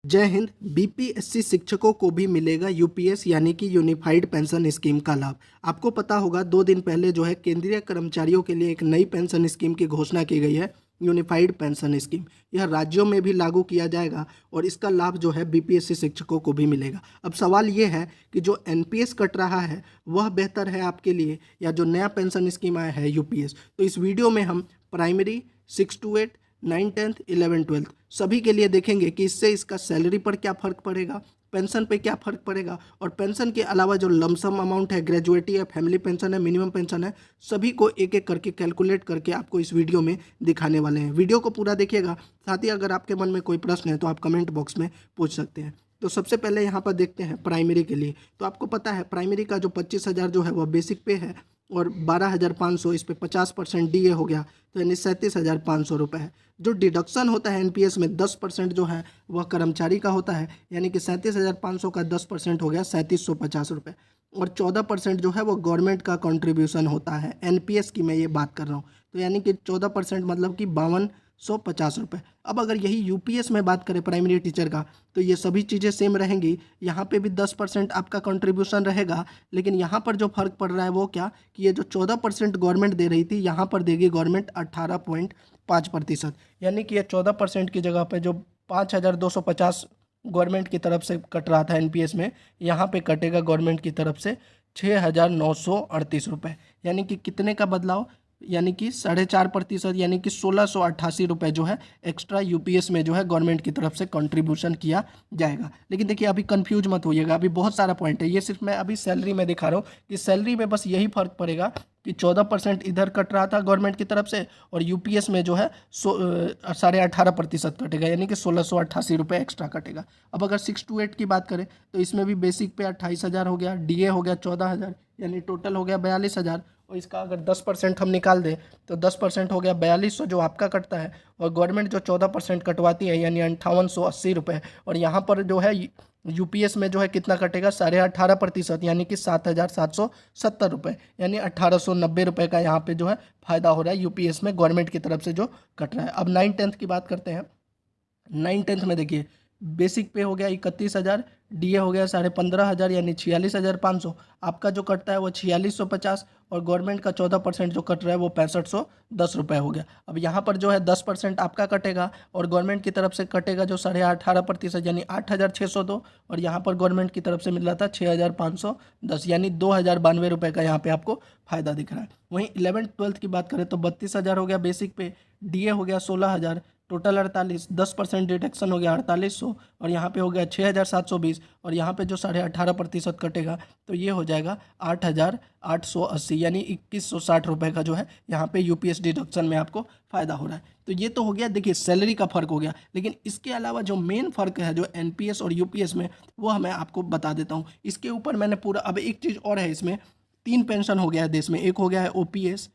जय हिंद। बीपीएससी शिक्षकों को भी मिलेगा यूपीएस यानी कि यूनिफाइड पेंशन स्कीम का लाभ। आपको पता होगा 2 दिन पहले जो है केंद्रीय कर्मचारियों के लिए एक नई पेंशन स्कीम की घोषणा की गई है, यूनिफाइड पेंशन स्कीम। यह राज्यों में भी लागू किया जाएगा और इसका लाभ जो है बीपीएससी शिक्षकों को भी मिलेगा। अब सवाल ये है कि जो एनपीएस कट रहा है वह बेहतर है आपके लिए या जो नया पेंशन स्कीम आया है यूपीएस। तो इस वीडियो में हम प्राइमरी 6 to 8 9, 10th, 11, 12 सभी के लिए देखेंगे कि इससे इसका सैलरी पर क्या फ़र्क पड़ेगा, पेंशन पे क्या फ़र्क पड़ेगा और पेंशन के अलावा जो लमसम अमाउंट है, ग्रेजुएटी है, फैमिली पेंशन है, मिनिमम पेंशन है, सभी को एक एक करके कैलकुलेट करके आपको इस वीडियो में दिखाने वाले हैं। वीडियो को पूरा देखिएगा। साथ ही अगर आपके मन में कोई प्रश्न है तो आप कमेंट बॉक्स में पूछ सकते हैं। तो सबसे पहले यहाँ पर देखते हैं प्राइमरी के लिए। तो आपको पता है प्राइमरी का जो 25,000 जो है वह बेसिक पे है और 12,500 इस पे 50% डीए हो गया, तो यानी 37,500 रुपये है। जो डिडक्शन होता है एनपीएस में 10% जो है वह कर्मचारी का होता है, यानी कि 37,500 का 10% हो गया 3750 रुपये और 14% जो है वो गवर्नमेंट का कंट्रीब्यूशन होता है। एनपीएस की मैं ये बात कर रहा हूँ, तो यानी कि 14% मतलब कि 5250 रुपये। अब अगर यही यूपीएस में बात करें प्राइमरी टीचर का, तो ये सभी चीज़ें सेम रहेंगी। यहाँ पे भी 10% आपका कंट्रीब्यूशन रहेगा, लेकिन यहाँ पर जो फर्क पड़ रहा है वो क्या कि ये जो 14% गवर्नमेंट दे रही थी, यहाँ पर देगी गवर्नमेंट 18.5%, यानी कि ये 14% की जगह पे जो 5,250 गवर्नमेंट की तरफ से कट रहा था एनपीएस में, यहाँ पे कटेगा गवर्नमेंट की तरफ से 6,938 रुपये। यानी कि कितने का बदलाव, यानी कि 4.5%, यानी कि 1,688 रुपये जो है एक्स्ट्रा यूपीएस में जो है गवर्नमेंट की तरफ से कंट्रीब्यूशन किया जाएगा। लेकिन देखिए अभी कंफ्यूज मत होइएगा, अभी बहुत सारा पॉइंट है। ये सिर्फ मैं अभी सैलरी में दिखा रहा हूँ कि सैलरी में बस यही फर्क पड़ेगा कि 14% इधर कट रहा था गवर्नमेंट की तरफ से और यूपीएस में जो है 18.5% कटेगा, यानी कि 1,688 रुपये एक्स्ट्रा कटेगा। अब अगर 6 to 8 की बात करें तो इसमें भी बेसिक पे 28,000 हो गया, डीए हो गया 14,000, यानी टोटल हो गया 42,000। और इसका अगर 10% हम निकाल दें तो 10% हो गया 4200 जो आपका कटता है, और गवर्नमेंट जो 14% कटवाती है यानी 5880 रुपये। और यहाँ पर जो है यूपीएस में जो है कितना कटेगा 18.5%, यानी कि 7,770 रुपये, यानी 1,890 रुपये का यहाँ पे जो है फायदा हो रहा है यूपीएस में गवर्नमेंट की तरफ से जो कट रहा है। अब 9, 10th की बात करते हैं। 9, 10th में देखिए बेसिक पे हो गया 31,000, डीए हो गया 15,500 यानी 46,500। आपका जो कटता है वो 4650 और गवर्नमेंट का 14% जो कट रहा है वो 6510 रुपये हो गया। अब यहाँ पर जो है 10% आपका कटेगा और गवर्नमेंट की तरफ से कटेगा जो 18.5% यानी 8,602, और यहाँ पर गवर्नमेंट की तरफ से मिल रहा था 6,510, यानी 2,092 रुपये का यहाँ पे आपको फायदा दिख रहा है। वहीं 11th 12th की बात करें तो 32,000 हो गया बेसिक पे, डीए हो गया 16,000, टोटल 48, 10% डिडक्शन हो गया 4,800 और यहाँ पे हो गया 6,720, और यहाँ पे जो 18.5% कटेगा तो ये हो जाएगा 8,880, यानी 2,160 रुपये का जो है यहाँ पे यूपीएस डिडक्शन में आपको फ़ायदा हो रहा है। तो ये तो हो गया, देखिए सैलरी का फ़र्क हो गया। लेकिन इसके अलावा जो मेन फ़र्क है जो एनपीएस और यूपीएस में, वो मैं आपको बता देता हूँ। इसके ऊपर मैंने पूरा, अब एक चीज़ और है इसमें, 3 पेंशन हो गया है देश में, एक हो गया है ओपीएस,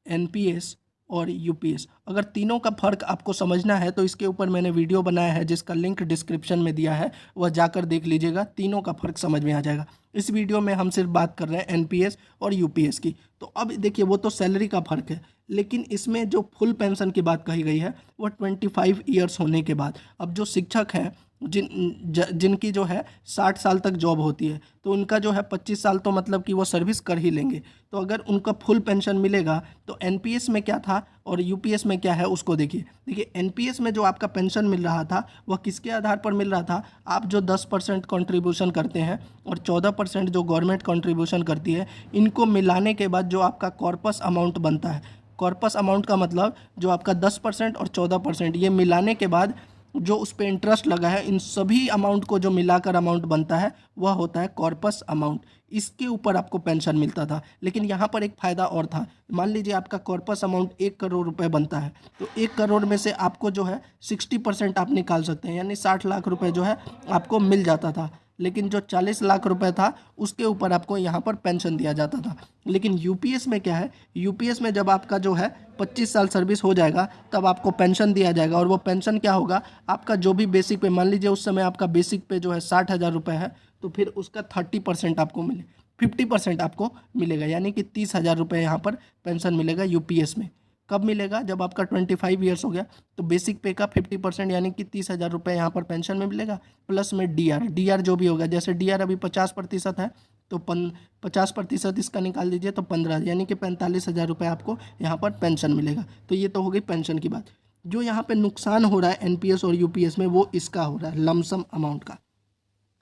एनपीएस और यूपीएस। अगर तीनों का फर्क आपको समझना है तो इसके ऊपर मैंने वीडियो बनाया है जिसका लिंक डिस्क्रिप्शन में दिया है, वह जाकर देख लीजिएगा, तीनों का फर्क समझ में आ जाएगा। इस वीडियो में हम सिर्फ बात कर रहे हैं एनपीएस और यूपीएस की। तो अब देखिए वो तो सैलरी का फर्क है, लेकिन इसमें जो फुल पेंशन की बात कही गई है वो 25 ईयर्स होने के बाद। अब जो शिक्षक हैं जिनकी जो है 60 साल तक जॉब होती है, तो उनका जो है 25 साल तो मतलब कि वो सर्विस कर ही लेंगे। तो अगर उनका फुल पेंशन मिलेगा तो एनपीएस में क्या था और यूपीएस में क्या है उसको देखिए एनपीएस में जो आपका पेंशन मिल रहा था वह किसके आधार पर मिल रहा था, आप जो 10% कंट्रीब्यूशन करते हैं और 14% जो गवर्नमेंट कंट्रीब्यूशन करती है, इनको मिलाने के बाद जो आपका कॉर्पस अमाउंट बनता है। कॉर्पस अमाउंट का मतलब जो आपका 10% और 14% ये मिलाने के बाद जो उस पर इंटरेस्ट लगा है, इन सभी अमाउंट को जो मिलाकर अमाउंट बनता है वह होता है कॉर्पस अमाउंट। इसके ऊपर आपको पेंशन मिलता था। लेकिन यहाँ पर एक फ़ायदा और था, मान लीजिए आपका कॉर्पस अमाउंट 1 करोड़ रुपए बनता है, तो 1 करोड़ में से आपको जो है 60% आप निकाल सकते हैं, यानी 60 लाख रुपए जो है आपको मिल जाता था। लेकिन जो 40 लाख रुपए था उसके ऊपर आपको यहाँ पर पेंशन दिया जाता था। लेकिन यूपीएस में क्या है, यूपीएस में जब आपका जो है 25 साल सर्विस हो जाएगा तब आपको पेंशन दिया जाएगा, और वो पेंशन क्या होगा, आपका जो भी बेसिक पे, मान लीजिए उस समय आपका बेसिक पे जो है 60,000 रुपये है, तो फिर उसका 30% आपको मिले, 50% आपको मिलेगा, यानी कि 30,000 रुपये यहाँ पर पेंशन मिलेगा यूपीएस में। कब मिलेगा? जब आपका 25 ईयर्स हो गया। तो बेसिक पे का 50% यानी कि 30,000 रुपये यहाँ पर पेंशन में मिलेगा, प्लस में डी आर जो भी होगा, जैसे डी आर अभी 50% है तो 50% इसका निकाल दीजिए तो 15, यानी कि 45,000 रुपये आपको यहाँ पर पेंशन मिलेगा। तो ये तो हो गई पेंशन की बात। जो यहाँ पे नुकसान हो रहा है एनपीएस और यूपीएस में, वो इसका हो रहा है लमसम अमाउंट का।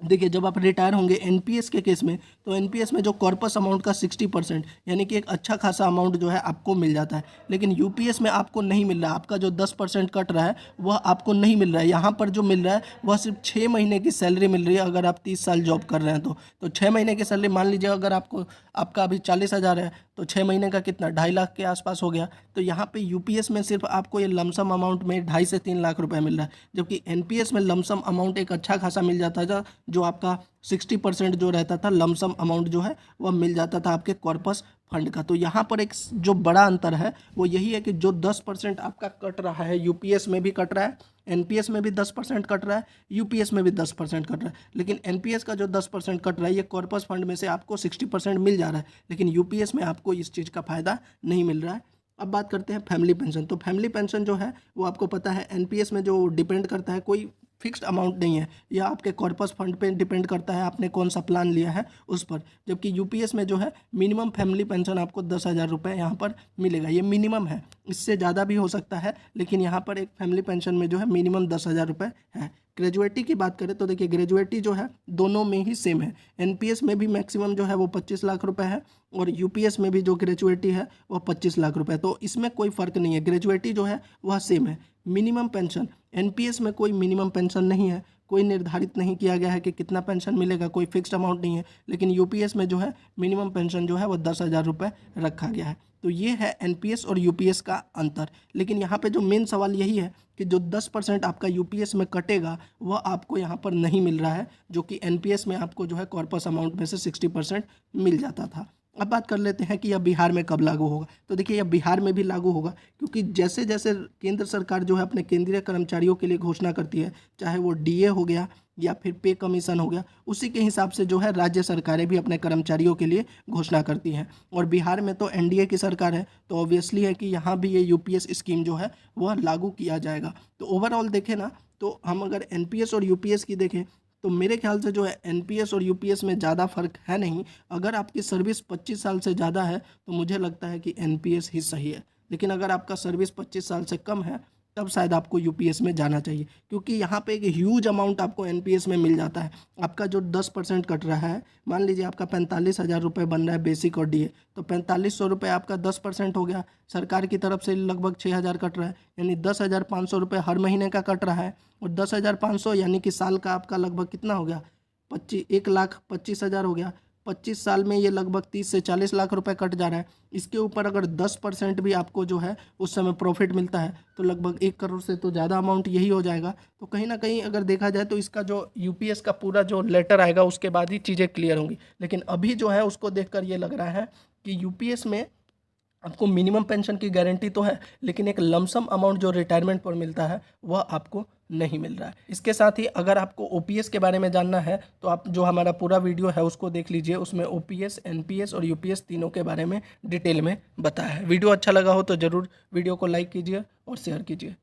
देखिए, जब आप रिटायर होंगे एनपीएस के केस में, तो एनपीएस में जो कॉर्पस अमाउंट का 60% यानी कि एक अच्छा खासा अमाउंट जो है आपको मिल जाता है, लेकिन यूपीएस में आपको नहीं मिल रहा है। आपका जो 10% कट रहा है वह आपको नहीं मिल रहा है। यहाँ पर जो मिल रहा है वह सिर्फ 6 महीने की सैलरी मिल रही है। अगर आप 30 साल जॉब कर रहे हैं तो 6 महीने की सैलरी मान लीजिए, अगर आपका अभी 40,000 है तो 6 महीने का कितना 2.5 लाख के आसपास हो गया। तो यहाँ पे यूपीएस में सिर्फ आपको ये लमसम अमाउंट में 2.5 से 3 लाख रुपए मिल रहा है, जबकि एनपीएस में लमसम अमाउंट एक अच्छा खासा मिल जाता था। जो आपका 60% जो रहता था लमसम अमाउंट जो है वह मिल जाता था आपके कॉर्पस फंड का। तो यहाँ पर एक जो बड़ा अंतर है वो यही है कि जो 10% आपका कट रहा है, यूपीएस में भी कट रहा है, एनपीएस में भी 10% कट रहा है, यूपीएस में भी 10% कट रहा है। लेकिन एनपीएस का जो 10% कट रहा है ये कॉर्पस फंड में से आपको 60% मिल जा रहा है, लेकिन यूपीएस में आपको इस चीज़ का फायदा नहीं मिल रहा है। अब बात करते हैं फैमिली पेंशन। तो फैमिली पेंशन जो है वो आपको पता है एनपीएस में जो डिपेंड करता है, कोई फिक्स्ड अमाउंट नहीं है, यह आपके कॉर्पस फंड पे डिपेंड करता है आपने कौन सा प्लान लिया है उस पर। जबकि यूपीएस में जो है मिनिमम फैमिली पेंशन आपको 10,000 रुपये यहाँ पर मिलेगा, ये मिनिमम है, इससे ज़्यादा भी हो सकता है, लेकिन यहाँ पर एक फैमिली पेंशन में जो है मिनिमम 10,000 रुपये है। ग्रेजुएटी की बात करें तो देखिए, ग्रेजुएटी जो है दोनों में ही सेम है। एनपीएस में भी मैक्सिमम जो है वो 25 लाख रुपए है, और यूपीएस में भी जो ग्रेजुएटी है वो 25 लाख रुपए। तो इसमें कोई फ़र्क नहीं है, ग्रेजुएटी जो है वह सेम है। मिनिमम पेंशन, एनपीएस में कोई मिनिमम पेंशन नहीं है, कोई निर्धारित नहीं किया गया है कि कितना पेंशन मिलेगा, कोई फिक्स्ड अमाउंट नहीं है। लेकिन यूपीएस में जो है मिनिमम पेंशन जो है वो 10,000 रुपये रखा गया है। तो ये है एनपीएस और यूपीएस का अंतर। लेकिन यहाँ पे जो मेन सवाल यही है कि जो 10% आपका यूपीएस में कटेगा वह आपको यहाँ पर नहीं मिल रहा है, जो कि एनपीएस में आपको जो है कॉर्पस अमाउंट में से 60% मिल जाता था। अब बात कर लेते हैं कि यह बिहार में कब लागू होगा। तो देखिए, यह बिहार में भी लागू होगा, क्योंकि जैसे जैसे केंद्र सरकार जो है अपने केंद्रीय कर्मचारियों के लिए घोषणा करती है, चाहे वो डीए हो गया या फिर पे कमीशन हो गया, उसी के हिसाब से जो है राज्य सरकारें भी अपने कर्मचारियों के लिए घोषणा करती हैं। और बिहार में तो एनडीए की सरकार है, तो ऑब्वियसली है कि यहाँ भी ये यूपीएस स्कीम जो है वह लागू किया जाएगा। तो ओवरऑल देखें ना, तो हम अगर एनपीएस और यूपीएस की देखें तो मेरे ख्याल से जो है एनपीएस और यूपीएस में ज़्यादा फर्क है नहीं। अगर आपकी सर्विस 25 साल से ज़्यादा है तो मुझे लगता है कि एनपीएस ही सही है, लेकिन अगर आपका सर्विस 25 साल से कम है तब शायद आपको यूपीएस में जाना चाहिए, क्योंकि यहाँ पे एक ह्यूज अमाउंट आपको एनपीएस में मिल जाता है। आपका जो 10% कट रहा है, मान लीजिए आपका 45,000 रुपये बन रहा है बेसिक और डीए, तो 4500 रुपये आपका 10% हो गया। सरकार की तरफ से लगभग 6,000 कट रहा है, यानी 10,500 रुपये हर महीने का कट रहा है। और 10,500 यानी कि साल का आपका लगभग कितना हो गया, 1,25,000 हो गया। 25 साल में ये लगभग 30 से 40 लाख रुपए कट जा रहा है। इसके ऊपर अगर 10% भी आपको जो है उस समय प्रॉफिट मिलता है तो लगभग 1 करोड़ से तो ज़्यादा अमाउंट यही हो जाएगा। तो कहीं ना कहीं अगर देखा जाए तो इसका जो यूपीएस का पूरा जो लेटर आएगा उसके बाद ही चीज़ें क्लियर होंगी। लेकिन अभी जो है उसको देखकर ये लग रहा है कि यूपीएस में आपको मिनिमम पेंशन की गारंटी तो है, लेकिन एक लमसम अमाउंट जो रिटायरमेंट पर मिलता है वह आपको नहीं मिल रहा है। इसके साथ ही अगर आपको ओपीएस के बारे में जानना है तो आप जो हमारा पूरा वीडियो है उसको देख लीजिए, उसमें ओपीएस, एनपीएस और यूपीएस तीनों के बारे में डिटेल में बताया है। वीडियो अच्छा लगा हो तो ज़रूर वीडियो को लाइक कीजिए और शेयर कीजिए।